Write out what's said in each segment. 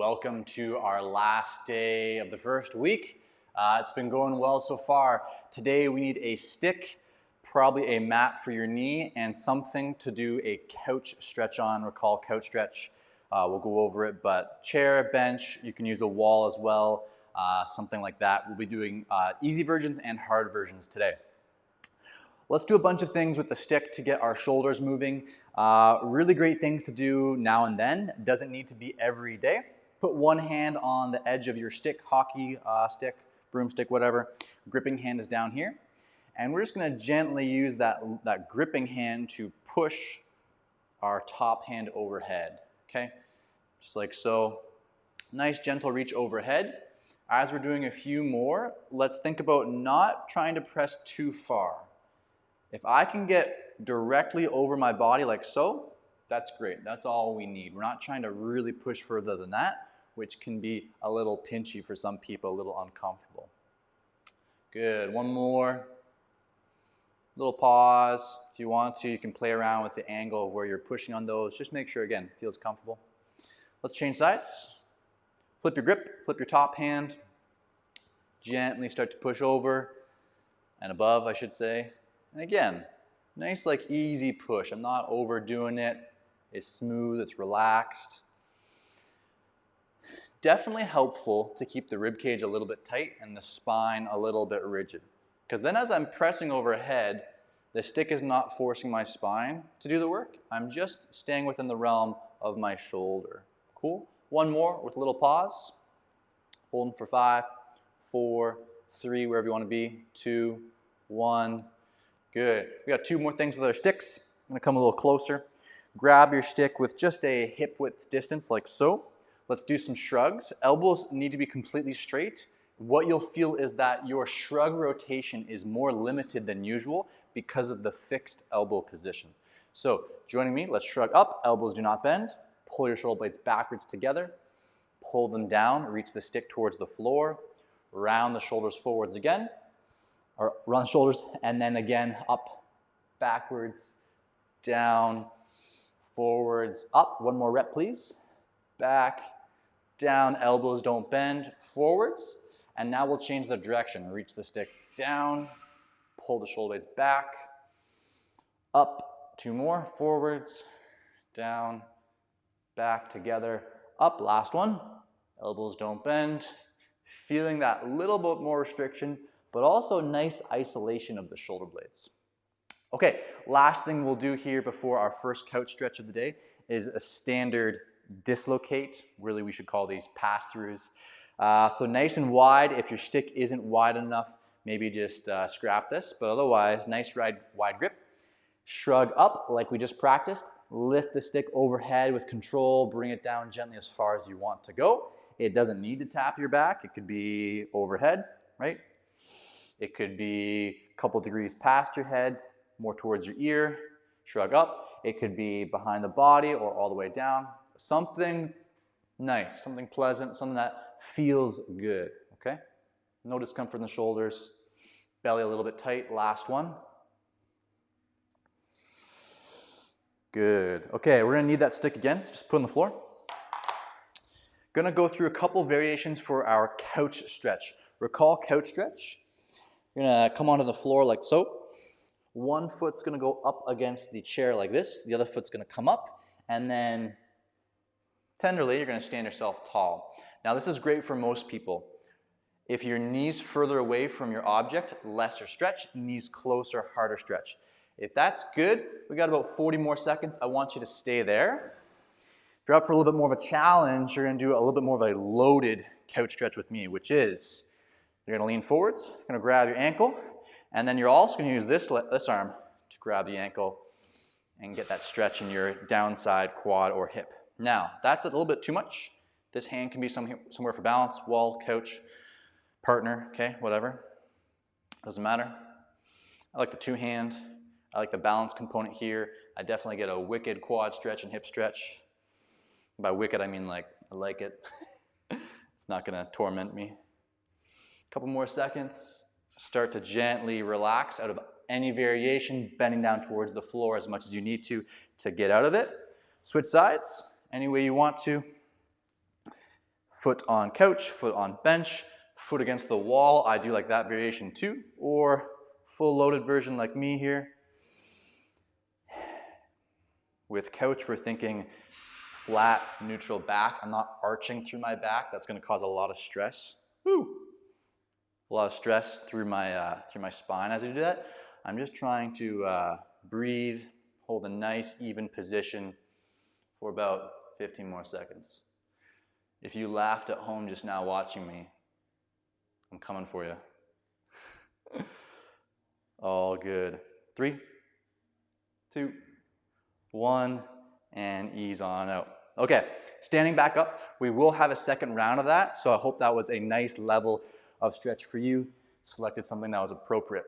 Welcome to our last day of the first week. It's been going well so far. Today we need a stick, probably a mat for your knee, and something to do a couch stretch on. Recall couch stretch. We'll go over it, but chair, bench, you can use a wall as well, something like that. We'll be doing easy versions and hard versions today. Let's do a bunch of things with the stick to get our shoulders moving. Really great things to do now and then. Doesn't need to be every day. Put one hand on the edge of your stick, hockey stick, broomstick, whatever. Gripping hand is down here. And we're just gonna gently use that gripping hand to push our top hand overhead, okay? Just like so. Nice gentle reach overhead. As we're doing a few more, let's think about not trying to press too far. If I can get directly over my body like so, that's great. That's all we need. We're not trying to really push further than that, which can be a little pinchy for some people, a little uncomfortable. Good. One more. Little pause. If you want to, you can play around with the angle of where you're pushing on those. Just make sure, again, it feels comfortable. Let's change sides. Flip your grip, flip your top hand. Gently start to push over and above, I should say. And again, nice like easy push. I'm not overdoing it. It's smooth, it's relaxed. Definitely helpful to keep the rib cage a little bit tight and the spine a little bit rigid. Because then as I'm pressing overhead, the stick is not forcing my spine to do the work. I'm just staying within the realm of my shoulder. Cool? One more with a little pause. Holding for 5, 4, 3, wherever you want to be. 2, 1. Good. We got 2 more things with our sticks. I'm going to come a little closer. Grab your stick with just a hip width distance like so. Let's do some shrugs. Elbows need to be completely straight. What you'll feel is that your shrug rotation is more limited than usual because of the fixed elbow position. So joining me, let's shrug up. Elbows do not bend. Pull your shoulder blades backwards together. Pull them down. Reach the stick towards the floor. Round the shoulders forwards again. Or run shoulders, and then again, up, backwards, down, forwards, up. One more rep, please. Back, down, elbows don't bend, forwards. And now we'll change the direction. Reach the stick down, pull the shoulder blades back, up. 2 more, forwards, down, back together, up. Last one. Elbows don't bend. Feeling that little bit more restriction, but also nice isolation of the shoulder blades. Okay, last thing we'll do here before our first couch stretch of the day is a standard dislocate. Really, we should call these pass-throughs. So nice and wide. If your stick isn't wide enough, maybe just scrap this, but otherwise, nice wide grip. Shrug up like we just practiced. Lift the stick overhead with control. Bring it down gently as far as you want to go. It doesn't need to tap your back. It could be overhead, right? It could be a couple degrees past your head, more towards your ear. Shrug up. It could be behind the body or all the way down. Something nice, something pleasant, something that feels good, okay? No discomfort in the shoulders. Belly a little bit tight. Last one. Good. Okay, we're gonna need that stick again. So just put it on the floor. Gonna go through a couple variations for our couch stretch. Recall couch stretch. You're gonna come onto the floor like so. One foot's gonna go up against the chair like this. The other foot's gonna come up, and then tenderly, you're gonna stand yourself tall. Now this is great for most people. If your knee's further away from your object, lesser stretch. Knees closer, harder stretch. If that's good, we got about 40 more seconds. I want you to stay there. If you're up for a little bit more of a challenge, you're gonna do a little bit more of a loaded couch stretch with me, which is you're gonna lean forwards, you're gonna grab your ankle, and then you're also gonna use this arm to grab the ankle and get that stretch in your downside quad or hip. Now, that's a little bit too much. This hand can be somewhere for balance, wall, couch, partner, okay, whatever. Doesn't matter. I like the 2-hand. I like the balance component here. I definitely get a wicked quad stretch and hip stretch. By wicked, I mean like, I like it. It's not gonna torment me. Couple more seconds. Start to gently relax out of any variation, bending down towards the floor as much as you need to get out of it. Switch sides any way you want to. Foot on couch, foot on bench, foot against the wall. I do like that variation too, or full loaded version like me here. With couch, we're thinking flat, neutral back. I'm not arching through my back. That's going to cause a lot of stress. Woo! A lot of stress through my spine as I do that. I'm just trying to breathe, hold a nice, even position for about 15 more seconds. If you laughed at home just now watching me, I'm coming for you. All good. 3, 2, 1, and ease on out. Okay, standing back up, we will have a second round of that, so I hope that was a nice level of stretch for you. Selected something that was appropriate.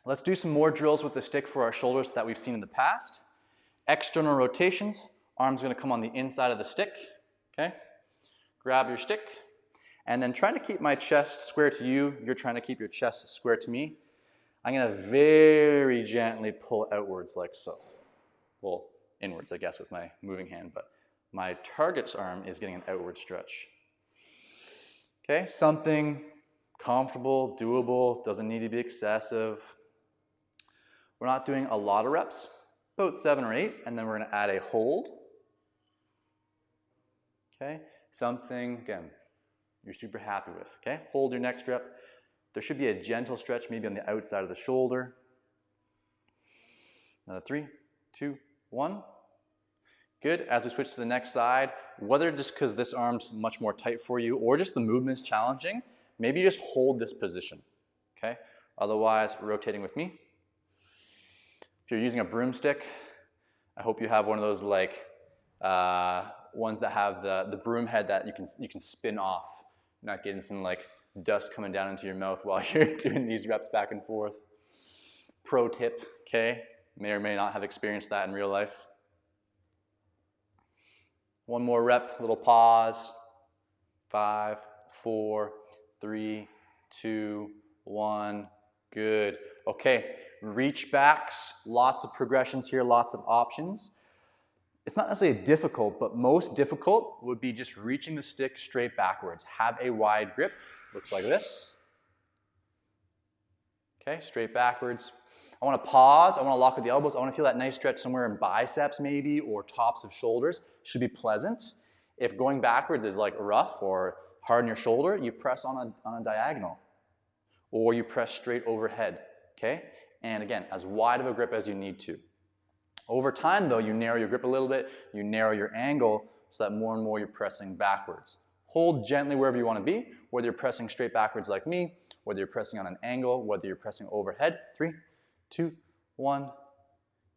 Let's do some more drills with the stick for our shoulders that we've seen in the past. External rotations, arms gonna come on the inside of the stick, okay? Grab your stick, and then trying to keep my chest square to you, you're trying to keep your chest square to me. I'm gonna very gently pull outwards like so. Well, inwards, I guess, with my moving hand, but my target's arm is getting an outward stretch. Okay, something comfortable, doable, doesn't need to be excessive. We're not doing a lot of reps, about 7 or 8, and then we're gonna add a hold. Okay, something, again, you're super happy with, okay? Hold your next rep. There should be a gentle stretch maybe on the outside of the shoulder. Another 3, 2, 1. Good. As we switch to the next side, whether just because this arm's much more tight for you or just the movement's challenging, maybe you just hold this position, okay? Otherwise, rotating with me. If you're using a broomstick, I hope you have one of those like ones that have the broom head that you can spin off. You're not getting some like dust coming down into your mouth while you're doing these reps back and forth. Pro tip, okay? May or may not have experienced that in real life. One more rep, little pause. 5, 4, 3, 2, 1. Good. Okay, reach backs, lots of progressions here, lots of options. It's not necessarily difficult, but most difficult would be just reaching the stick straight backwards. Have a wide grip, looks like this. Okay, straight backwards. I want to pause, I want to lock with the elbows, I want to feel that nice stretch somewhere in biceps maybe, or tops of shoulders. Should be pleasant. If going backwards is like rough or hard on your shoulder, you press on a diagonal. Or you press straight overhead, okay? And again, as wide of a grip as you need to. Over time though, you narrow your grip a little bit, you narrow your angle so that more and more you're pressing backwards. Hold gently wherever you want to be, whether you're pressing straight backwards like me, whether you're pressing on an angle, whether you're pressing overhead. 3, 2, 1.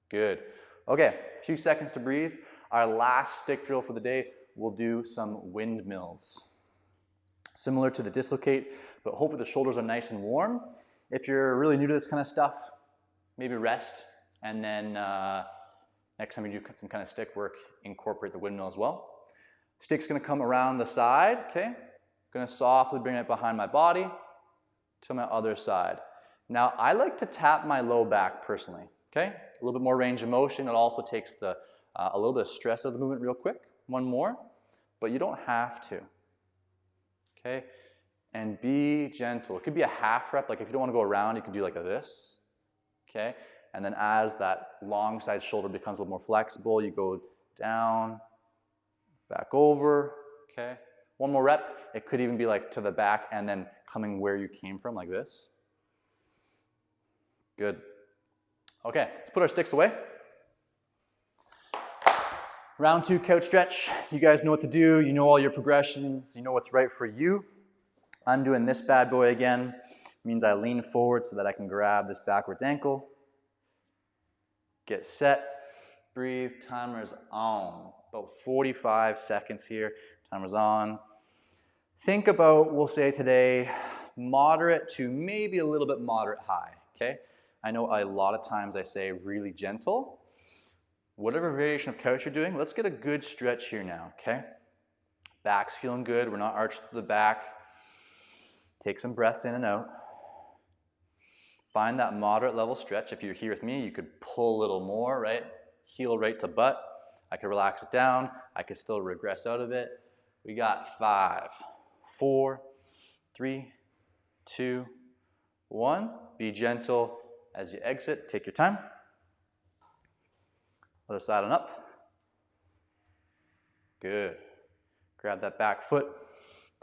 Good. Okay, a few seconds to breathe. Our last stick drill for the day, we'll do some windmills. Similar to the dislocate, but hopefully the shoulders are nice and warm. If you're really new to this kind of stuff, maybe rest, and then next time you do some kind of stick work, incorporate the windmill as well. Stick's gonna come around the side, okay? Gonna softly bring it behind my body to my other side. Now, I like to tap my low back personally, okay? A little bit more range of motion. It also takes a little bit of stress out of the movement real quick. One more, but you don't have to, okay? And be gentle. It could be a half rep, like if you don't want to go around, you can do like this, okay? And then as that long side shoulder becomes a little more flexible, you go down, back over, okay? One more rep. It could even be like to the back and then coming where you came from, like this. Good. Okay, let's put our sticks away. Round 2 couch stretch. You guys know what to do. You know all your progressions. You know what's right for you. I'm doing this bad boy again. It means I lean forward so that I can grab this backwards ankle. Get set. Breathe. Timer's on. About 45 seconds here. Timer's on. Think about, we'll say today, moderate to maybe a little bit moderate high, okay? I know a lot of times I say really gentle. Whatever variation of couch you're doing, let's get a good stretch here now, okay? Back's feeling good. We're not arched to the back. Take some breaths in and out. Find that moderate level stretch. If you're here with me, you could pull a little more, right? Heel right to butt. I could relax it down. I could still regress out of it. We got 5, 4, 3, 2, 1. Be gentle as you exit. Take your time. Other side on up. Good. Grab that back foot.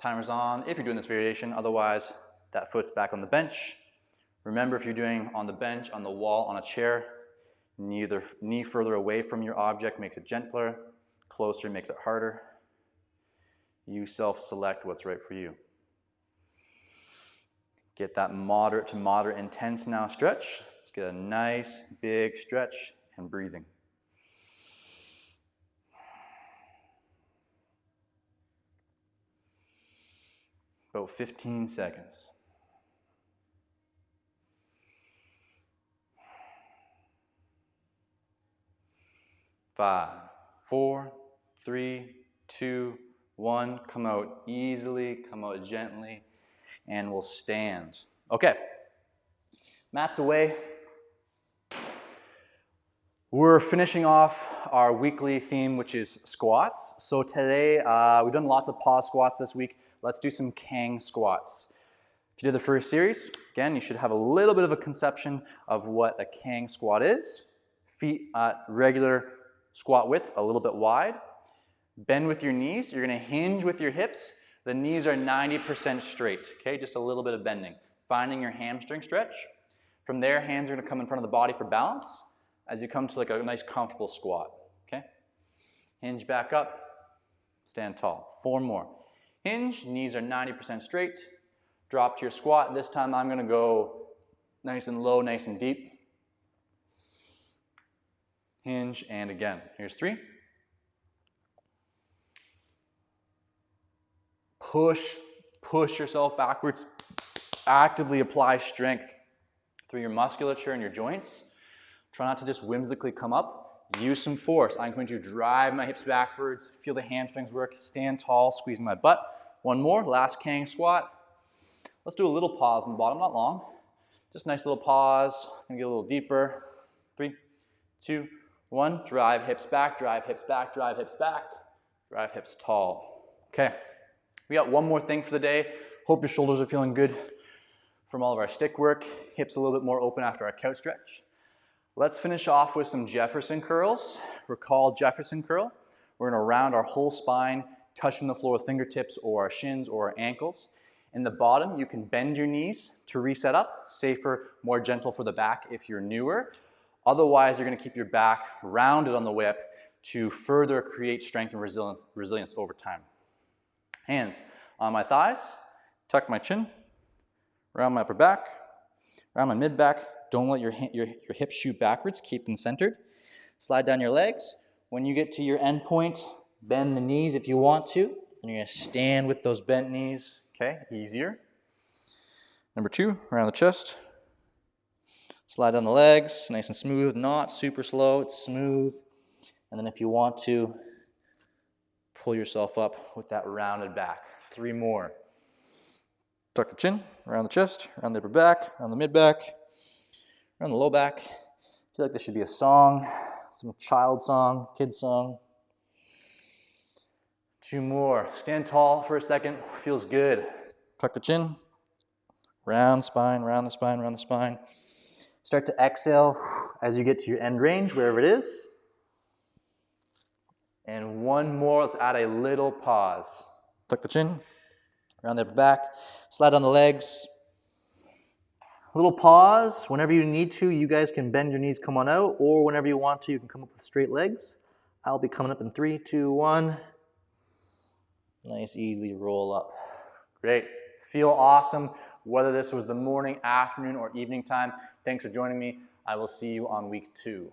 Timer's on if you're doing this variation. Otherwise, that foot's back on the bench. Remember, if you're doing on the bench, on the wall, on a chair, knee further away from your object makes it gentler. Closer makes it harder. You self-select what's right for you. Get that moderate to moderate intense now stretch. Let's get a nice big stretch and breathing. About 15 seconds. 5, 4, 3, 2, 1. Come out easily, come out gently, and we'll stand. Okay, mats away. We're finishing off our weekly theme, which is squats. So today, we've done lots of pause squats this week. Let's do some Kang squats. If you did the first series, again, you should have a little bit of a conception of what a Kang squat is. Feet at regular squat width, a little bit wide. Bend with your knees. You're going to hinge with your hips. The knees are 90% straight, okay? Just a little bit of bending. Finding your hamstring stretch. From there, hands are going to come in front of the body for balance as you come to like a nice comfortable squat, okay? Hinge back up, stand tall. 4 more. Hinge, knees are 90% straight. Drop to your squat. This time I'm going to go nice and low, nice and deep. Hinge, and again. Here's 3. Push yourself backwards. Actively apply strength through your musculature and your joints. Try not to just whimsically come up. Use some force. I'm going to drive my hips backwards. Feel the hamstrings work. Stand tall, squeezing my butt. 1 more, last Kang squat. Let's do a little pause on the bottom, not long. Just a nice little pause. I'm gonna get a little deeper. 3, 2, 1. Drive hips back, drive hips back, drive hips back. Drive hips tall. Okay, we got one more thing for the day. Hope your shoulders are feeling good from all of our stick work. Hips a little bit more open after our couch stretch. Let's finish off with some Jefferson curls. Recall Jefferson curl. We're gonna round our whole spine, touching the floor with fingertips or our shins or our ankles. In the bottom, you can bend your knees to reset up. Safer, more gentle for the back if you're newer. Otherwise, you're gonna keep your back rounded on the way up to further create strength and resilience over time. Hands on my thighs, tuck my chin, around my upper back, around my mid back. Don't let your hips shoot backwards, keep them centered. Slide down your legs. When you get to your end point, bend the knees if you want to. And you're gonna stand with those bent knees, okay? Easier. Number 2, around the chest. Slide down the legs, nice and smooth, not super slow, it's smooth. And then if you want to, pull yourself up with that rounded back. 3 more. Tuck the chin, around the chest, around the upper back, around the mid back, around the low back. I feel like this should be a song, some child song, kid song. 2 more. Stand tall for a second. Feels good. Tuck the chin. Round spine, round the spine, round the spine. Start to exhale as you get to your end range, wherever it is. And 1 more. Let's add a little pause. Tuck the chin. Round the upper back. Slide on the legs. Little pause. Whenever you need to, you guys can bend your knees, come on out. Or whenever you want to, you can come up with straight legs. I'll be coming up in 3, 2, 1. Nice, easy roll up. Great. Feel awesome, whether this was the morning, afternoon, or evening time. Thanks for joining me. I will see you on week 2.